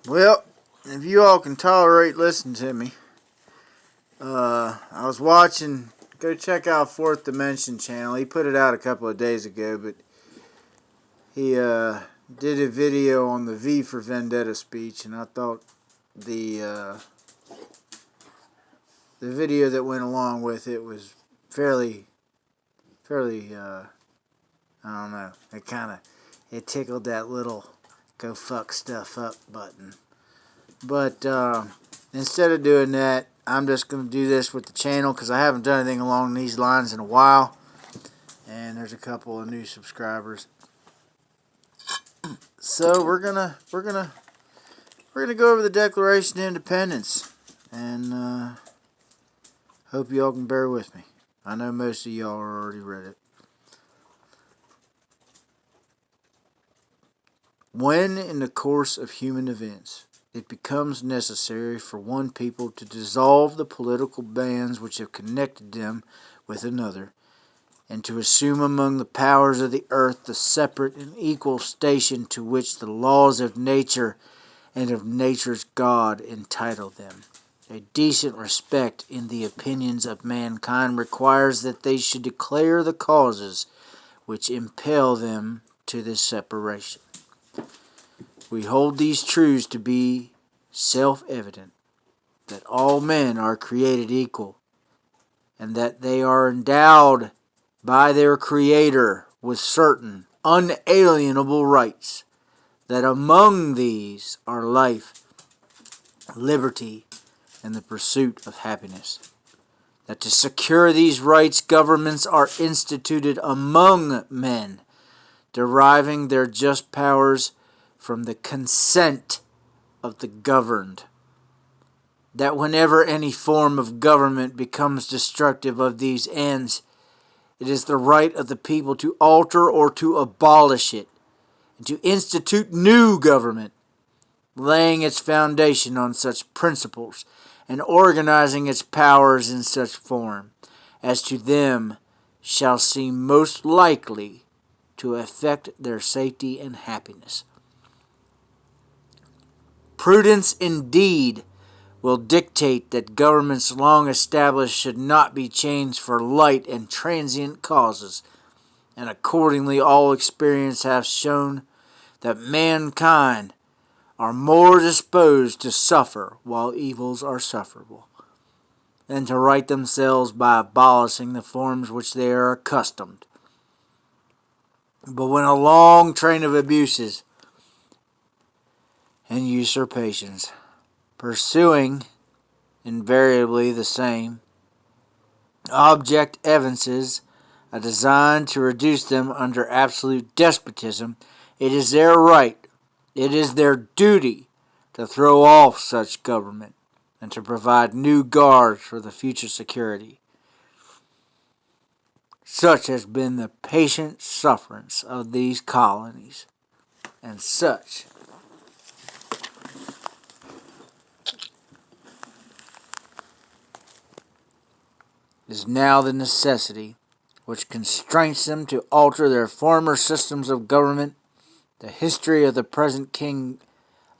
Well, if you all can tolerate listening to me, I was watching. Go check out Fourth Dimension channel. He put it out a couple of days ago, but he did a video on the V for Vendetta speech, and I thought the video that went along with it was fairly I don't know. It tickled that little go fuck stuff up button. But instead of doing that, I'm just going to do this with the channel because I haven't done anything along these lines in a while. And there's a couple of new subscribers. So we're gonna go over the Declaration of Independence, and hope y'all can bear with me. I know most of y'all already read it. When, in the course of human events, it becomes necessary for one people to dissolve the political bands which have connected them with another, and to assume among the powers of the earth the separate and equal station to which the laws of nature and of nature's God entitle them. A decent respect in the opinions of mankind requires that they should declare the causes which impel them to this separation. We hold these truths to be self-evident, that all men are created equal, and that they are endowed by their Creator with certain unalienable rights, that among these are life, liberty, and the pursuit of happiness. That to secure these rights, governments are instituted among men, deriving their just powers from the consent of the governed. That whenever any form of government becomes destructive of these ends, it is the right of the people to alter or to abolish it, and to institute new government, laying its foundation on such principles, and organizing its powers in such form, as to them shall seem most likely to affect their safety and happiness. Prudence indeed will dictate that governments long established should not be changed for light and transient causes, and accordingly all experience hath shown that mankind are more disposed to suffer while evils are sufferable, than to right themselves by abolishing the forms which they are accustomed. But when a long train of abuses and usurpations, pursuing invariably the same object, evinces a design to reduce them under absolute despotism, it is their right, it is their duty to throw off such government and to provide new guards for the future security. Such has been the patient sufferance of these colonies, and such is now the necessity which constrains them to alter their former systems of government. The history of the present King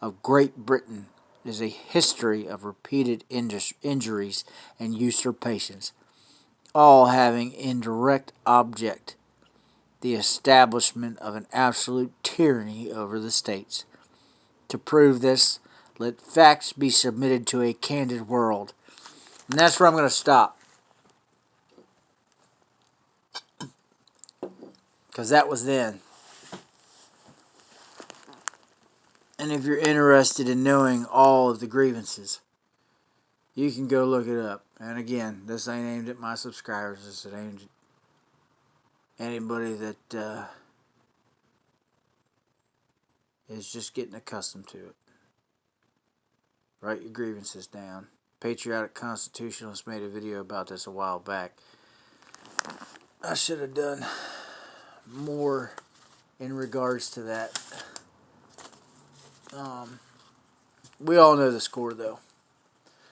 of Great Britain is a history of repeated injuries and usurpations, all having in direct object the establishment of an absolute tyranny over the states. To prove this, let facts be submitted to a candid world. And that's where I'm going to stop, because that was then. And if you're interested in knowing all of the grievances, you can go look it up. And again, this ain't aimed at my subscribers. This is aimed at anybody that is just getting accustomed to it. Write your grievances down. Patriotic Constitutionalist made a video about this a while back. I should have done more in regards to that. We all know the score, though.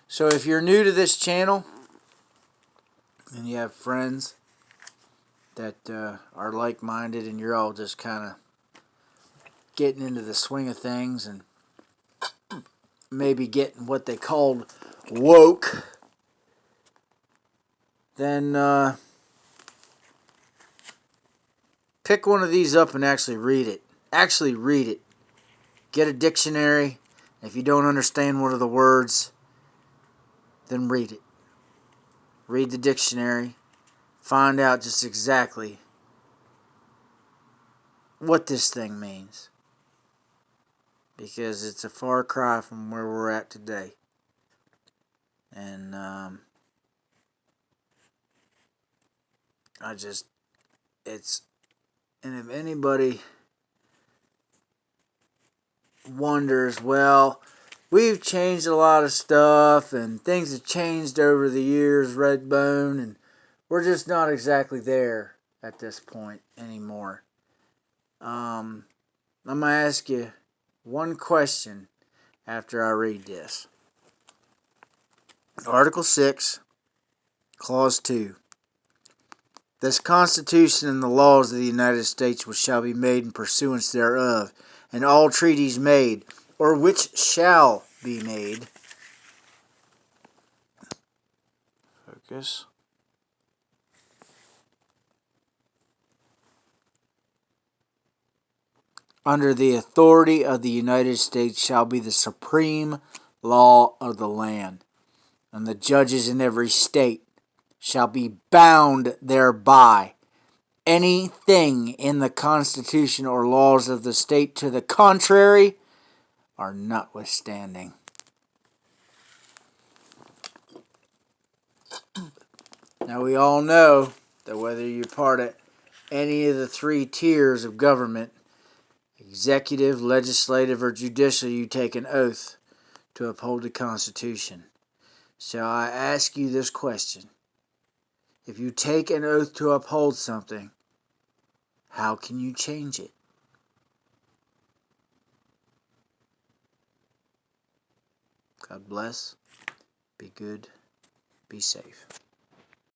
So if you're new to this channel and you have friends that are like-minded and you're all just kind of getting into the swing of things and maybe getting what they called woke, then pick one of these up and actually read it. Actually read it. Get a dictionary. If you don't understand one of the words, then read it. Read the dictionary. Find out just exactly what this thing means. Because it's a far cry from where we're at today. And and if anybody wonders, well, we've changed a lot of stuff and things have changed over the years, Redbone, and we're just not exactly there at this point anymore. I'm going to ask you one question after I read this. Article 6, Clause 2. This Constitution and the laws of the United States which shall be made in pursuance thereof, and all treaties made, or which shall be made. Focus. Under the authority of the United States shall be the supreme law of the land, and the judges in every state shall be bound thereby. Anything in the Constitution or laws of the state to the contrary are notwithstanding. Now we all know that whether you're part of any of the three tiers of government, executive, legislative, or judicial, you take an oath to uphold the Constitution. So I ask you this question. If you take an oath to uphold something, how can you change it? God bless. Be good. Be safe.